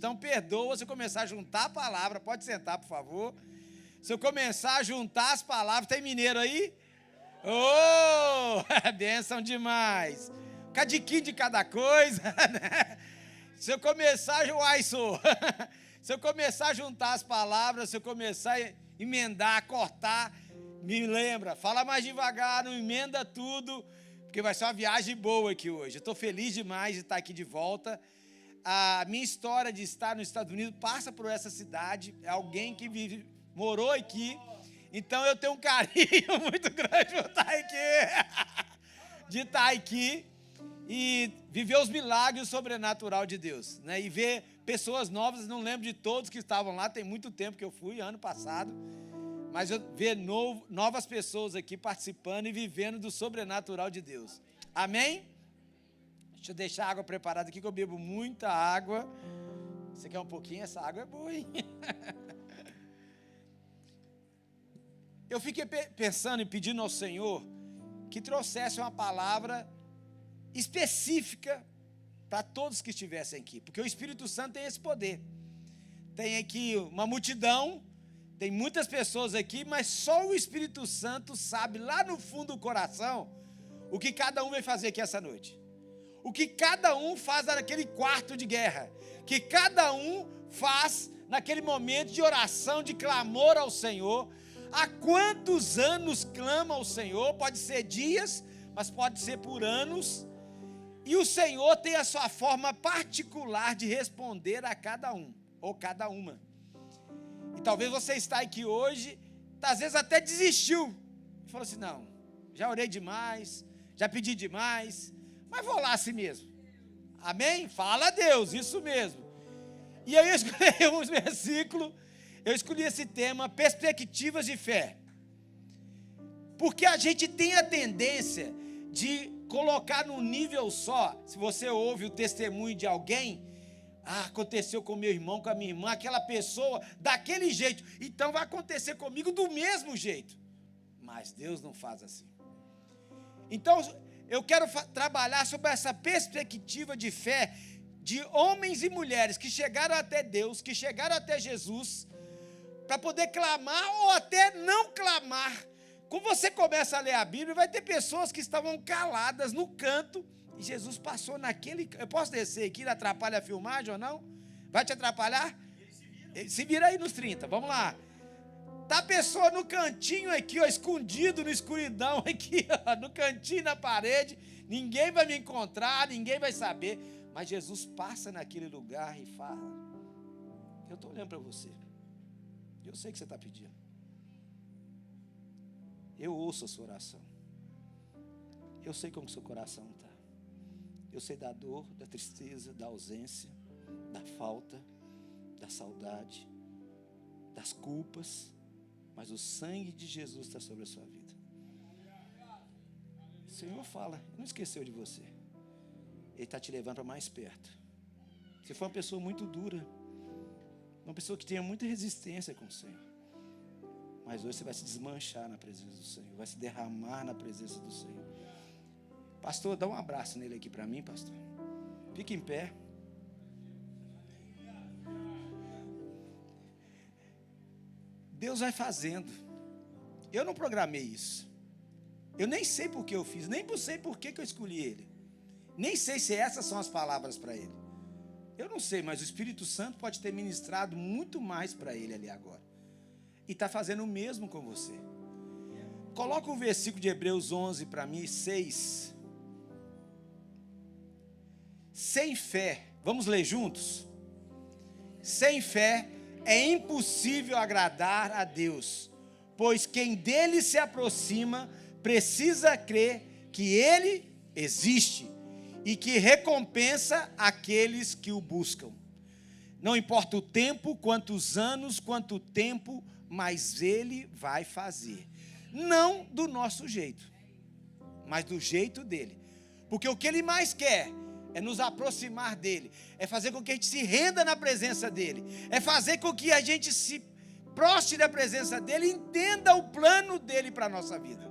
então perdoa se eu começar a juntar a palavra. Pode sentar, por favor. Se eu começar a juntar as palavras, tem mineiro aí? Oh, bênção demais. Cadiquinho de cada coisa, né? Se eu começar, se eu começar a juntar as palavras, se eu começar a emendar, cortar, me lembra, fala mais devagar, não emenda tudo, porque vai ser uma viagem boa aqui hoje. Eu estou feliz demais de estar aqui de volta. A minha história de estar nos Estados Unidos passa por essa cidade, é alguém que morou aqui, então eu tenho um carinho muito grande por estar aqui, de estar aqui e viver os milagres sobrenatural de Deus, né? E ver pessoas novas, não lembro de todos que estavam lá, tem muito tempo que eu fui, ano passado, mas eu ver novas pessoas aqui participando e vivendo do sobrenatural de Deus. Amém? Deixa eu deixar a água preparada aqui, que eu bebo muita água. Você quer um pouquinho? Essa água é boa, hein? Eu fiquei pensando e pedindo ao Senhor que trouxesse uma palavra específica para todos que estivessem aqui, porque o Espírito Santo tem esse poder. Tem aqui uma multidão, tem muitas pessoas aqui, mas só o Espírito Santo sabe lá no fundo do coração o que cada um vai fazer aqui essa noite. O que cada um faz naquele quarto de guerra, que cada um faz naquele momento de oração, de clamor ao Senhor. Há quantos anos clama ao Senhor? Pode ser dias, mas pode ser por anos. E o Senhor tem a sua forma particular de responder a cada um, ou cada uma. E talvez você está aqui hoje, às vezes até desistiu. E falou assim, não, já orei demais, já pedi demais, mas vou lá assim mesmo. Amém? Fala a Deus, isso mesmo. E aí eu escolhi uns versículos, eu escolhi esse tema, perspectivas de fé. Porque a gente tem a tendência de colocar num nível só. Se você ouve o testemunho de alguém, aconteceu com meu irmão, com a minha irmã, aquela pessoa, daquele jeito, então vai acontecer comigo do mesmo jeito. Mas Deus não faz assim. Então, eu quero trabalhar sobre essa perspectiva de fé de homens e mulheres que chegaram até Deus, que chegaram até Jesus, para poder clamar ou até não clamar. Quando você começa a ler a Bíblia, vai ter pessoas que estavam caladas no canto, e Jesus passou naquele... Eu posso descer aqui, não atrapalha a filmagem ou não? Vai te atrapalhar? Se vira aí nos 30, vamos lá. Tá a pessoa no cantinho aqui, ó, escondido na escuridão aqui, ó, no cantinho na parede, ninguém vai me encontrar, ninguém vai saber, mas Jesus passa naquele lugar e fala, eu estou olhando para você, eu sei o que você está pedindo, eu ouço a sua oração, eu sei como o seu coração está, eu sei da dor, da tristeza, da ausência, da falta, da saudade, das culpas, mas o sangue de Jesus está sobre a sua vida. O Senhor fala, Ele não esqueceu de você. Ele está te levando para mais perto. Você foi uma pessoa muito dura, uma pessoa que tinha muita resistência com o Senhor. Mas hoje você vai se desmanchar na presença do Senhor, vai se derramar na presença do Senhor. Pastor, dá um abraço nele aqui para mim, pastor. Fique em pé. Deus vai fazendo. Eu não programei isso. Eu nem sei por que eu fiz, nem sei por que eu escolhi ele. Nem sei se essas são as palavras para ele. Eu não sei, mas o Espírito Santo pode ter ministrado muito mais para ele ali agora. E está fazendo o mesmo com você. Coloca o versículo de Hebreus 11 para mim, 6. Sem fé, vamos ler juntos? Sem fé é impossível agradar a Deus, pois quem dele se aproxima precisa crer que ele existe e que recompensa aqueles que o buscam. Não importa o tempo, quantos anos, quanto tempo, mas ele vai fazer. Não do nosso jeito, mas do jeito dele. Porque o que ele mais quer é nos aproximar dele, é fazer com que a gente se renda na presença dele, é fazer com que a gente se prostre na presença dele e entenda o plano dele para a nossa vida.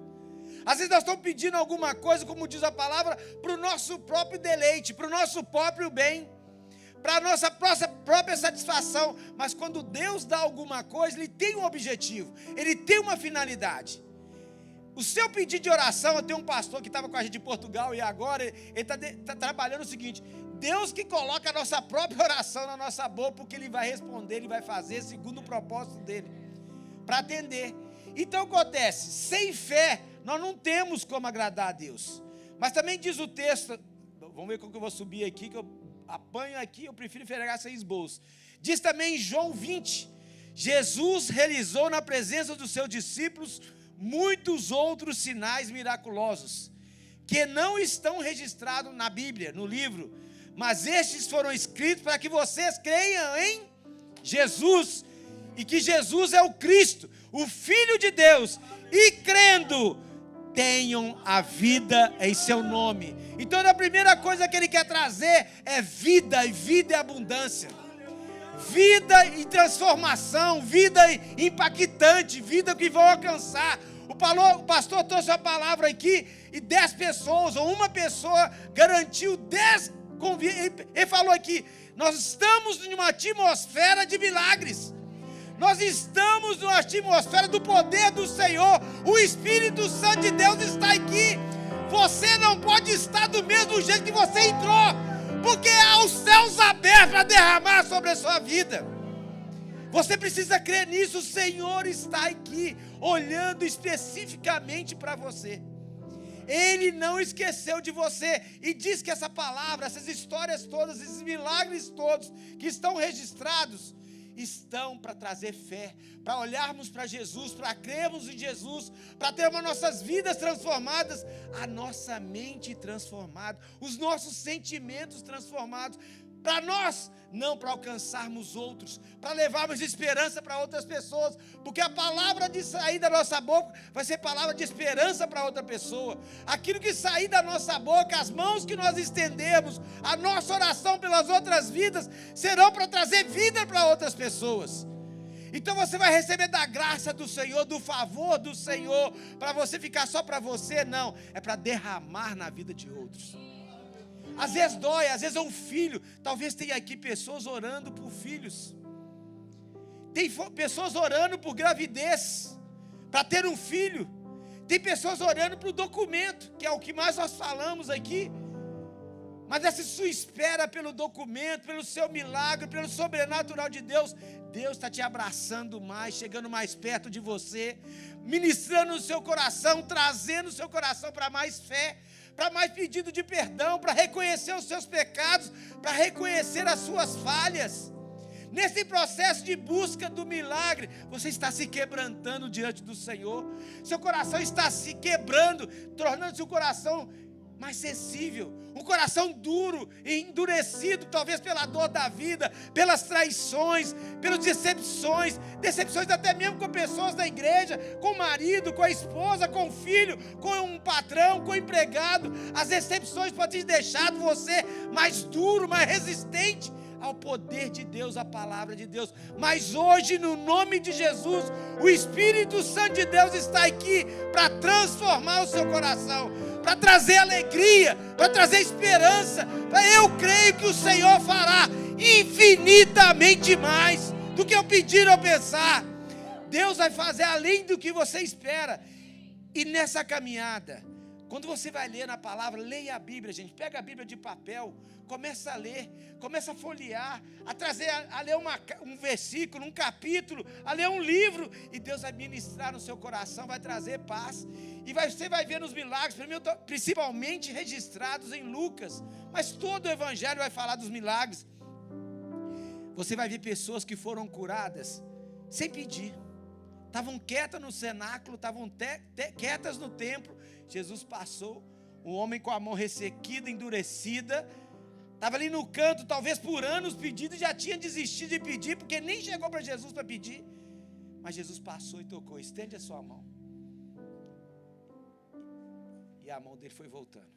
Às vezes nós estamos pedindo alguma coisa, como diz a palavra, para o nosso próprio deleite, para o nosso próprio bem, para a nossa própria satisfação. Mas quando Deus dá alguma coisa, Ele tem um objetivo, Ele tem uma finalidade. O seu pedido de oração, eu tenho um pastor que estava com a gente em Portugal e agora ele está trabalhando o seguinte: Deus que coloca a nossa própria oração na nossa boca, porque Ele vai responder, Ele vai fazer segundo o propósito dEle, para atender. Então acontece, sem fé, nós não temos como agradar a Deus. Mas também diz o texto, vamos ver como que eu vou subir aqui, que eu apanho aqui, eu prefiro enxergar sem esboço. Diz também em João 20, Jesus realizou na presença dos seus discípulos muitos outros sinais miraculosos, que não estão registrados na Bíblia, no livro, mas estes foram escritos para que vocês creiam em Jesus, e que Jesus é o Cristo, o Filho de Deus, e crendo, tenham a vida em seu nome. Então a primeira coisa que Ele quer trazer é vida, e vida é abundância. Vida e transformação, vida impactante, vida que vão alcançar. O pastor trouxe a palavra aqui e 10 pessoas, ou uma pessoa garantiu 10 convites. Ele falou aqui, nós estamos em uma atmosfera de milagres. Nós estamos numa atmosfera do poder do Senhor. O Espírito Santo de Deus está aqui. Você não pode estar do mesmo jeito que você entrou, porque há os céus abertos para derramar sobre a sua vida. Você precisa crer nisso. O Senhor está aqui, olhando especificamente para você. Ele não esqueceu de você. E diz que essa palavra, essas histórias todas, esses milagres todos que estão registrados, estão para trazer fé, para olharmos para Jesus, para crermos em Jesus, para termos nossas vidas transformadas, a nossa mente transformada, os nossos sentimentos transformados, para nós, não para alcançarmos outros, para levarmos esperança para outras pessoas, porque a palavra de sair da nossa boca vai ser palavra de esperança para outra pessoa. Aquilo que sair da nossa boca, as mãos que nós estendemos, a nossa oração pelas outras vidas, serão para trazer vida para outras pessoas. Então você vai receber da graça do Senhor, do favor do Senhor, para você ficar só para você, não, é para derramar na vida de outros. Às vezes dói, às vezes é um filho. Talvez tenha aqui pessoas orando por filhos. Tem pessoas orando por gravidez, para ter um filho. Tem pessoas orando por documento, que é o que mais nós falamos aqui. Mas essa sua espera pelo documento, pelo seu milagre, pelo sobrenatural de Deus, Deus está te abraçando mais, chegando mais perto de você, ministrando no seu coração, trazendo o seu coração para mais fé, para mais pedido de perdão, para reconhecer os seus pecados, para reconhecer as suas falhas. Nesse processo de busca do milagre, você está se quebrantando diante do Senhor, seu coração está se quebrando, tornando-se um coração mais sensível, um coração duro e endurecido, talvez pela dor da vida, pelas traições, pelas decepções até mesmo com pessoas da igreja, com o marido, com a esposa, com o filho, com um patrão, com o empregado. As decepções podem ter deixado você mais duro, mais resistente ao poder de Deus, à palavra de Deus. Mas hoje, no nome de Jesus, o Espírito Santo de Deus está aqui para transformar o seu coração, para trazer alegria, para trazer esperança. Eu creio que o Senhor fará infinitamente mais do que eu pedir ou pensar. Deus vai fazer além do que você espera. E nessa caminhada, quando você vai ler na palavra, leia a Bíblia, gente. Pega a Bíblia de papel, começa a ler, começa a folhear, a ler um versículo, um capítulo, a ler um livro, e Deus vai ministrar no seu coração, vai trazer paz, e você vai ver os milagres, principalmente registrados em Lucas, mas todo o Evangelho vai falar dos milagres. Você vai ver pessoas que foram curadas sem pedir, estavam quietas no cenáculo, estavam quietas no templo. Jesus passou, um homem com a mão ressequida, endurecida, estava ali no canto, talvez por anos pedindo, e já tinha desistido de pedir, porque nem chegou para Jesus para pedir. Mas Jesus passou e tocou, estende a sua mão. E a mão dele foi voltando.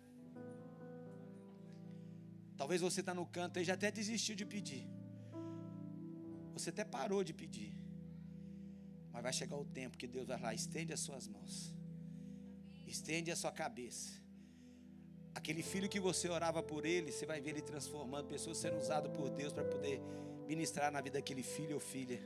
Talvez você está no canto e já até desistiu de pedir. Você até parou de pedir. Mas vai chegar o tempo que Deus vai lá, estende as suas mãos. Estende a sua cabeça. aquele filho que você orava por ele, você vai ver ele transformando, pessoas sendo usadas por Deus para poder ministrar na vida daquele filho ou filha.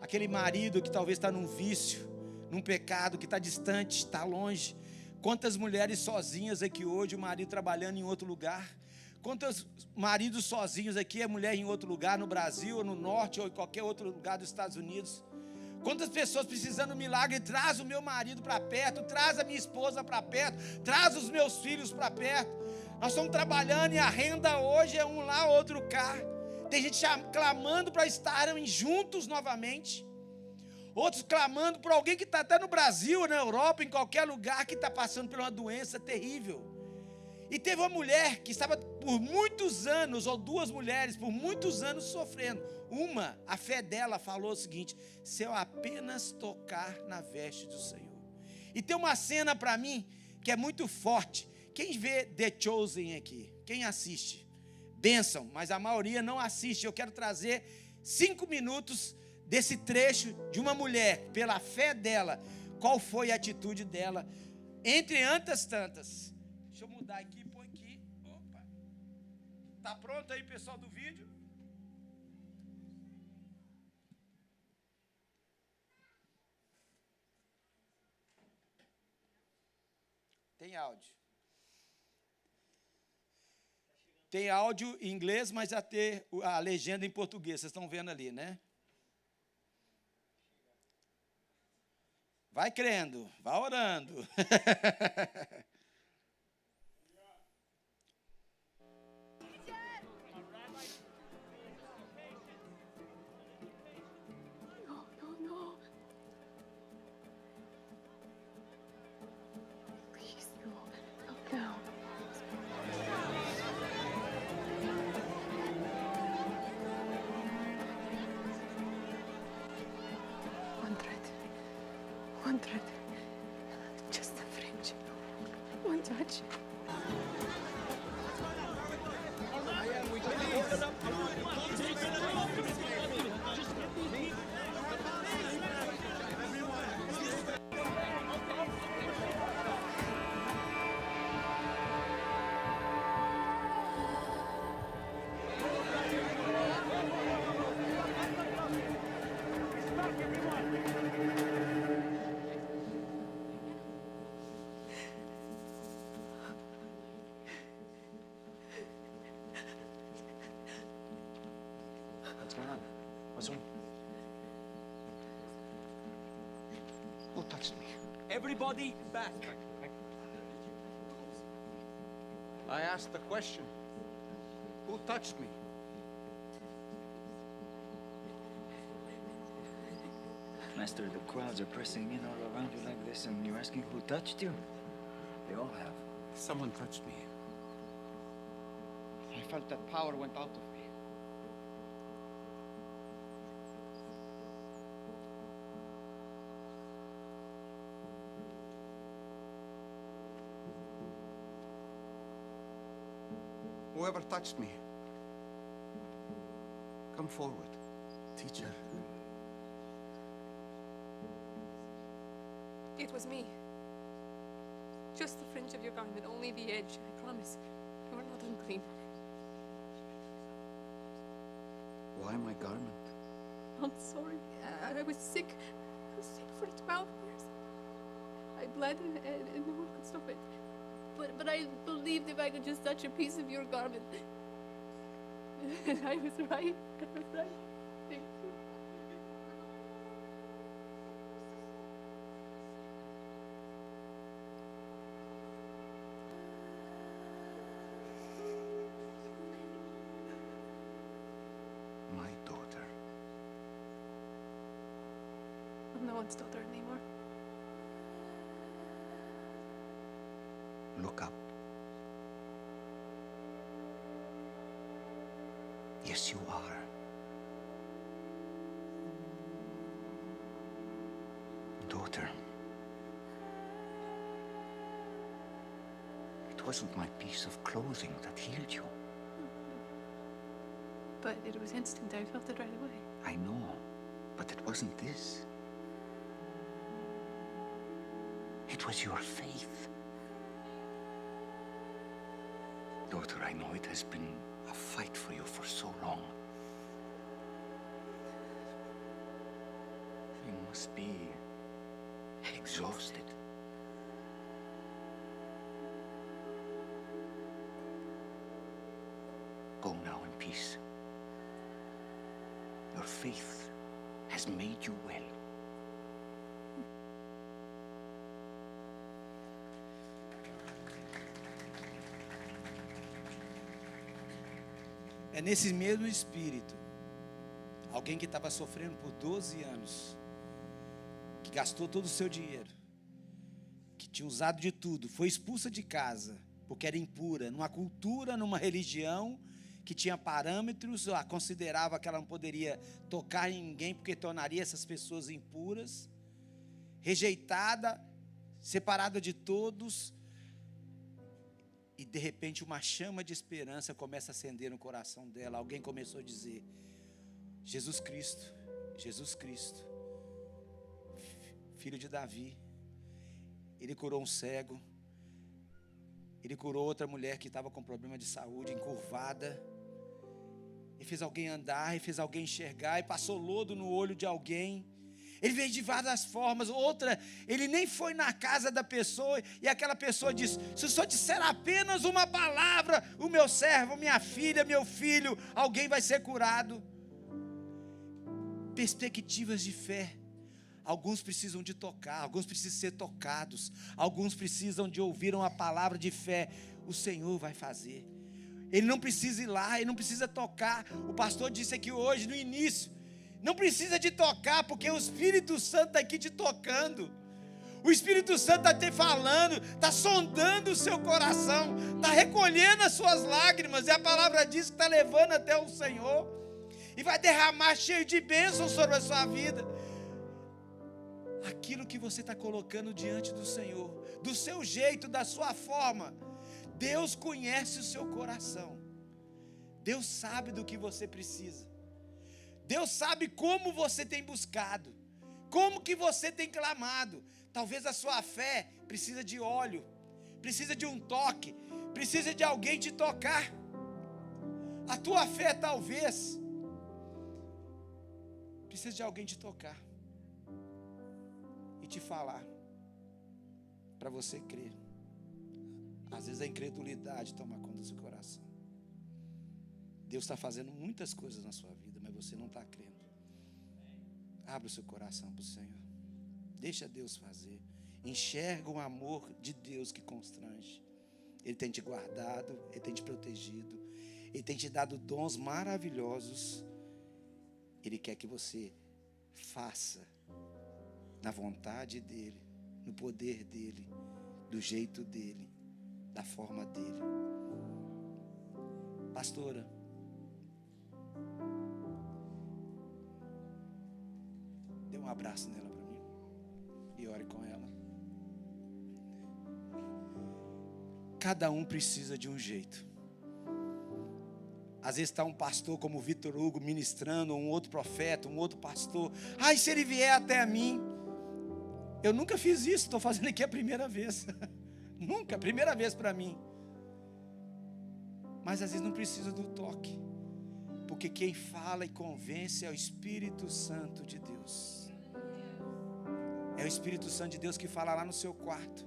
Aquele marido que talvez está num vício, num pecado, que está distante, está longe. Quantas mulheres sozinhas aqui hoje, o marido trabalhando em outro lugar. Quantos maridos sozinhos aqui, a mulher em outro lugar, no Brasil, ou no norte, ou em qualquer outro lugar dos Estados Unidos. Quantas pessoas precisando de um milagre, traz o meu marido para perto, traz a minha esposa para perto, traz os meus filhos para perto. Nós estamos trabalhando e a renda hoje é um lá, outro cá. Tem gente clamando para estarem juntos novamente. Outros clamando por alguém que está até no Brasil, na Europa, em qualquer lugar, que está passando por uma doença terrível. E teve uma mulher que estava por muitos anos, ou duas mulheres, por muitos anos sofrendo. Uma, a fé dela falou o seguinte: se eu apenas tocar na veste do Senhor. E tem uma cena para mim que é muito forte. Quem vê The Chosen aqui? Quem assiste? Bênção, mas a maioria não assiste. Eu quero trazer 5 minutos desse trecho de uma mulher, pela fé dela, qual foi a atitude dela, entre tantas. Deixa eu mudar aqui, põe aqui. Opa. Tá pronto aí, pessoal do vídeo? Tem áudio. Tem áudio em inglês, mas já tem a legenda em português. Vocês estão vendo ali, né? Vai crendo, vai orando. No. Please, no. One thread. Just a fringe. One touch. What's going on? What's wrong? Who touched me? Everybody back. I asked the question. Who touched me? Master, the crowds are pressing in all around you like this, and you're asking who touched you? They all have. Someone touched me. I felt that power went out of me. Whoever touched me, come forward. Teacher. It was me. Just the fringe of your garment, only the edge, I promise. You are not unclean. Why my garment? I'm sorry. I was sick. I was sick for 12 years. I bled and no one could stop it. But I believed if I could just touch a piece of your garment. I was right. I was right. Thank you. My daughter. I'm no one's daughter anymore. Look up. Yes, you are. Daughter. It wasn't my piece of clothing that healed you. But it was instant. I felt it right away. I know, but it wasn't this. It was your faith. Daughter, I know it has been a fight for you for so long. You must be exhausted. Go now in peace. Your faith has made you well. É nesse mesmo espírito, alguém que estava sofrendo por 12 anos, que gastou todo o seu dinheiro, que tinha usado de tudo, foi expulsa de casa, porque era impura, numa cultura, numa religião, que tinha parâmetros, ela considerava que ela não poderia tocar em ninguém, porque tornaria essas pessoas impuras, rejeitada, separada de todos, e de repente uma chama de esperança começa a acender no coração dela. Alguém começou a dizer: Jesus Cristo, filho de Davi, ele curou um cego, ele curou outra mulher que estava com problema de saúde, encurvada, ele fez alguém andar, ele fez alguém enxergar, e passou lodo no olho de alguém. Ele veio de várias formas. Outra, ele nem foi na casa da pessoa, e aquela pessoa disse: se o senhor disser apenas uma palavra, o meu servo, minha filha, meu filho, alguém vai ser curado. Perspectivas de fé. Alguns precisam de tocar, alguns precisam ser tocados, alguns precisam de ouvir uma palavra de fé. O Senhor vai fazer. Ele não precisa ir lá, ele não precisa tocar. O pastor disse aqui hoje, no início, não precisa de tocar, porque o Espírito Santo está aqui te tocando. O Espírito Santo está te falando, está sondando o seu coração, está recolhendo as suas lágrimas, e a palavra diz que está levando até o Senhor, e vai derramar cheio de bênçãos sobre a sua vida. Aquilo que você está colocando diante do Senhor, do seu jeito, da sua forma, Deus conhece o seu coração. Deus sabe do que você precisa. Deus sabe como você tem buscado, como que você tem clamado. Talvez a sua fé precisa de óleo, precisa de um toque, precisa de alguém te tocar. A tua fé talvez precisa de alguém te tocar e te falar, para você crer. Às vezes a incredulidade toma conta do seu coração. Deus está fazendo muitas coisas na sua vida, mas você não está crendo. Abra o seu coração para o Senhor. Deixa Deus fazer. Enxerga o amor de Deus que constrange. Ele tem te guardado, Ele tem te protegido, Ele tem te dado dons maravilhosos. Ele quer que você faça na vontade dEle, no poder dEle, do jeito dEle, da forma dEle. Pastora, dê um abraço nela para mim e ore com ela. Cada um precisa de um jeito. Às vezes está um pastor como o Vitor Hugo ministrando, um outro profeta, um outro pastor. Ai, se ele vier até mim. Eu nunca fiz isso, estou fazendo aqui a primeira vez. Nunca, primeira vez para mim. Mas às vezes não precisa do toque, porque quem fala e convence é o Espírito Santo de Deus. É o Espírito Santo de Deus que fala lá no seu quarto,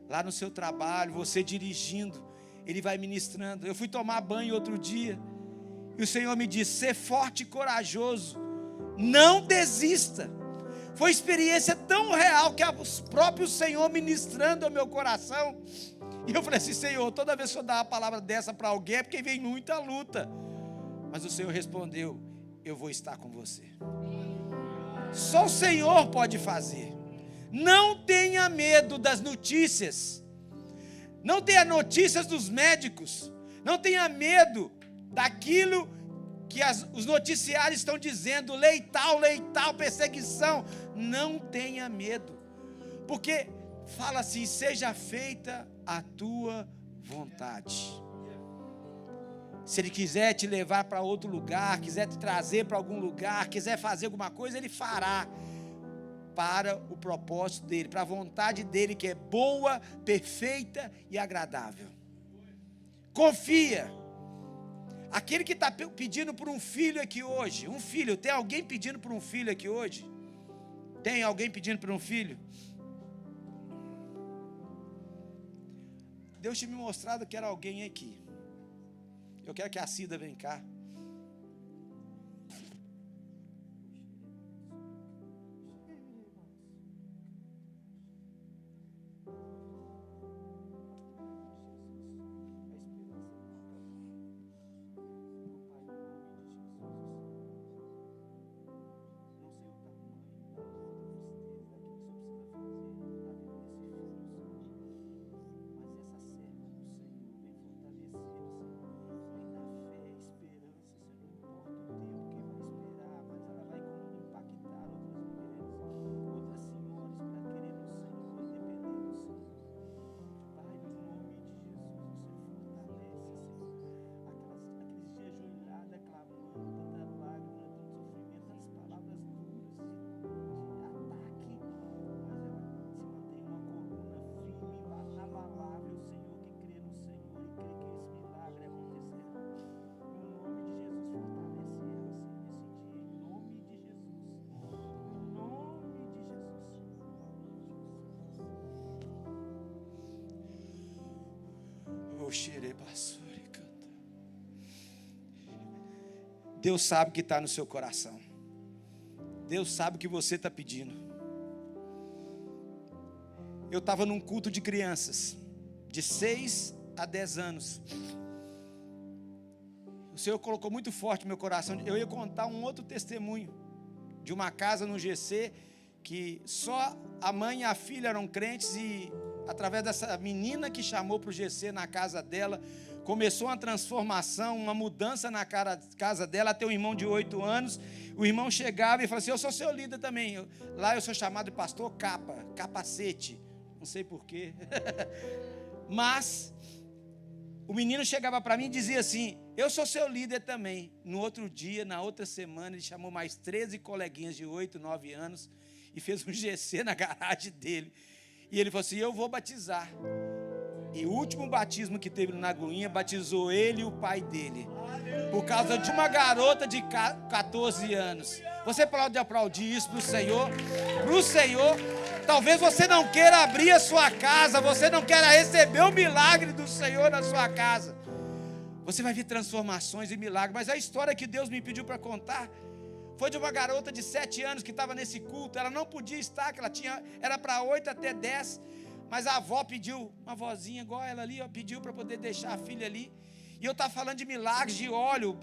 lá no seu trabalho, você dirigindo, Ele vai ministrando. Eu fui tomar banho outro dia, e o Senhor me disse: ser forte e corajoso, não desista. Foi experiência tão real que o próprio Senhor ministrando ao meu coração. E eu falei assim: Senhor, toda vez que eu dar uma palavra dessa para alguém é porque vem muita luta. Mas o Senhor respondeu: eu vou estar com você. Só o Senhor pode fazer. Não tenha medo das notícias. Não tenha notícias dos médicos. Não tenha medo daquilo que os noticiários estão dizendo, leital, perseguição. Não tenha medo, porque fala assim: seja feita a tua vontade. Se Ele quiser te levar para outro lugar, quiser te trazer para algum lugar, quiser fazer alguma coisa, Ele fará, para o propósito dEle, para a vontade dEle, que é boa, perfeita e agradável. Confia. Aquele que está pedindo por um filho aqui hoje, um filho, tem alguém pedindo por um filho aqui hoje? Tem alguém pedindo por um filho? Deus tinha me mostrado que era alguém aqui. Eu quero que a Cida venha cá. Deus sabe o que está no seu coração. Deus sabe o que você está pedindo. Eu estava num culto de crianças, de 6 a 10 anos. O Senhor colocou muito forte no meu coração. Eu ia contar um outro testemunho de uma casa no GC, que só a mãe e a filha eram crentes, e através dessa menina que chamou para o GC na casa dela, começou uma transformação, uma mudança na casa dela. Ela tem um irmão de 8 anos. O irmão chegava e falava assim: eu sou seu líder também. Lá eu sou chamado de pastor capacete. Não sei porquê. Mas o menino chegava para mim e dizia assim: eu sou seu líder também. No outro dia, na outra semana, ele chamou mais 13 coleguinhas de 8, 9 anos e fez um GC na garagem dele. E ele falou assim: eu vou batizar. E o último batismo que teve na Lagoinha, batizou ele e o pai dele, por causa de uma garota de 14 anos. Você pode aplaudir isso para o Senhor? Para o Senhor. Talvez você não queira abrir a sua casa, você não queira receber o milagre do Senhor na sua casa. Você vai ver transformações e milagres. Mas a história que Deus me pediu para contar foi de uma garota de 7 anos que estava nesse culto. Ela não podia estar, que era para 8 até 10. Mas a avó pediu, uma vozinha igual ela ali, pediu para poder deixar a filha ali. E eu estava falando de milagres, de óleo.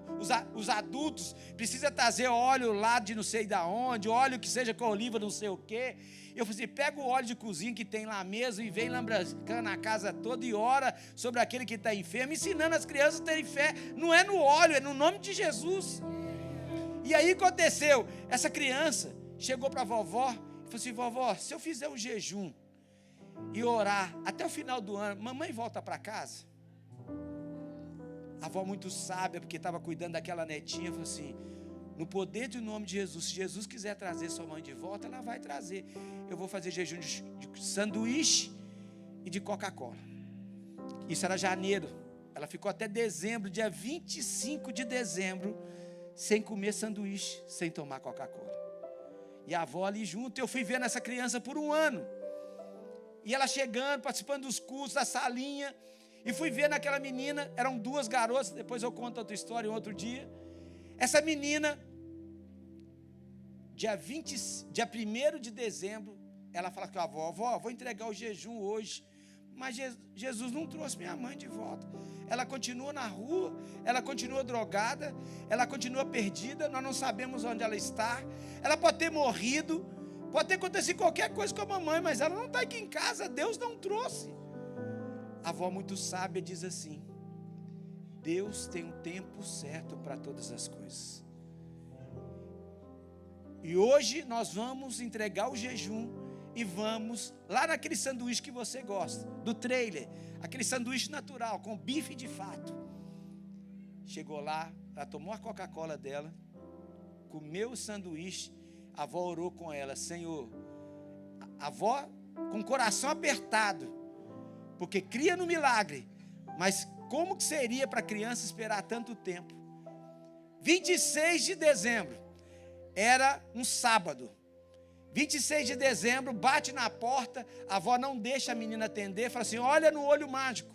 Os adultos precisam trazer óleo lá de não sei da onde, óleo que seja com oliva não sei o quê. Eu falei assim: pega o óleo de cozinha que tem lá mesmo e vem lambrando a casa toda e ora sobre aquele que está enfermo, ensinando as crianças a terem fé. Não é no óleo, é no nome de Jesus. E aí aconteceu, essa criança chegou para a vovó e falou assim: vovó, se eu fizer um jejum e orar até o final do ano, mamãe volta para casa? A avó, muito sábia, porque estava cuidando daquela netinha, falou assim: no poder do nome de Jesus, se Jesus quiser trazer sua mãe de volta, ela vai trazer. Eu vou fazer jejum de sanduíche e de Coca-Cola. Isso era janeiro. Ela ficou até dezembro, dia 25 de dezembro, sem comer sanduíche, sem tomar Coca-Cola. E a avó ali junto. Eu fui vendo essa criança por um ano. E ela chegando, participando dos cursos, da salinha. E fui vendo aquela menina, eram 2 garotas, depois eu conto outra história um outro dia. Essa menina, dia 1º de dezembro, ela fala com a avó: vó, vou entregar o jejum hoje. Mas Jesus não trouxe minha mãe de volta. Ela continua na rua, ela continua drogada, ela continua perdida, nós não sabemos onde ela está. Ela pode ter morrido, pode ter acontecido qualquer coisa com a mamãe, mas ela não está aqui em casa, Deus não trouxe. A avó, muito sábia, diz assim: Deus tem um tempo certo para todas as coisas. E hoje nós vamos entregar o jejum e vamos lá naquele sanduíche que você gosta, do trailer, aquele sanduíche natural, com bife de fato. Chegou lá, ela tomou a Coca-Cola dela, comeu o sanduíche. A avó orou com ela: Senhor, a avó com o coração apertado, porque cria no milagre, mas como que seria para a criança esperar tanto tempo. 26 de dezembro, era um sábado. 26 de dezembro, bate na porta, a avó não deixa a menina atender, fala assim, olha no olho mágico,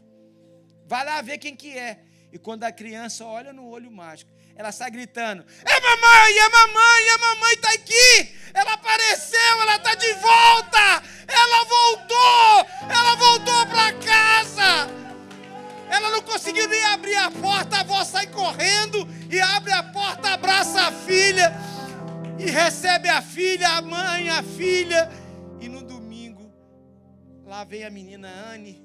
vai lá ver quem que é. E quando a criança olha no olho mágico, ela está gritando, é mamãe está aqui, ela apareceu, ela está de volta, ela voltou para casa. Ela não conseguiu nem abrir a porta, a avó sai correndo e abre a porta, abraça a filha e recebe a filha, a mãe, a filha. E no domingo, lá vem a menina Anne,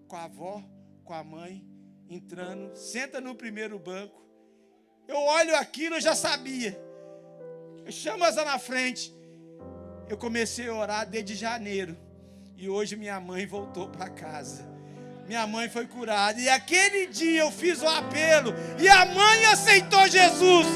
com a avó, com a mãe, entrando, senta no primeiro banco. Eu olho aquilo, eu já sabia. Eu chamo ela na frente. Eu comecei a orar desde janeiro. E hoje minha mãe voltou para casa. Minha mãe foi curada. E aquele dia eu fiz o apelo. E a mãe aceitou Jesus.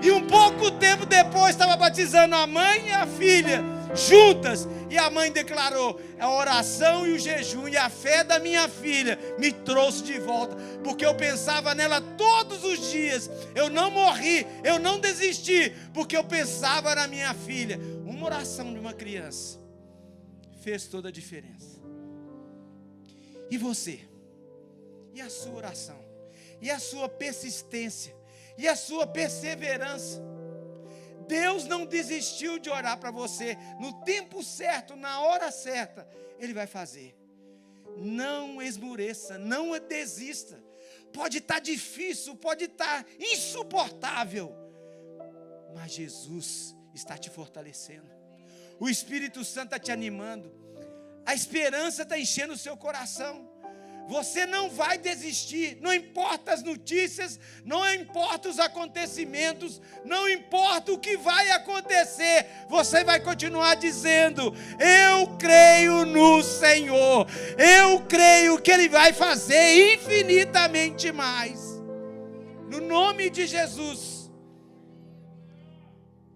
E um pouco tempo depois estava batizando a mãe e a filha juntas. E a mãe declarou: a oração e o jejum e a fé da minha filha me trouxe de volta. Porque eu pensava nela todos os dias. Eu não morri, eu não desisti. Porque eu pensava na minha filha. Uma oração de uma criança fez toda a diferença. E você? E a sua oração? E a sua persistência? E a sua perseverança? Deus não desistiu de orar para você. No tempo certo, na hora certa, Ele vai fazer. Não esmoreça, não desista. Pode estar difícil, pode estar insuportável, mas Jesus está te fortalecendo. O Espírito Santo está te animando. A esperança está enchendo o seu coração. Você não vai desistir, não importa as notícias, não importa os acontecimentos, não importa o que vai acontecer, você vai continuar dizendo: eu creio no Senhor, eu creio que Ele vai fazer infinitamente mais. No nome de Jesus.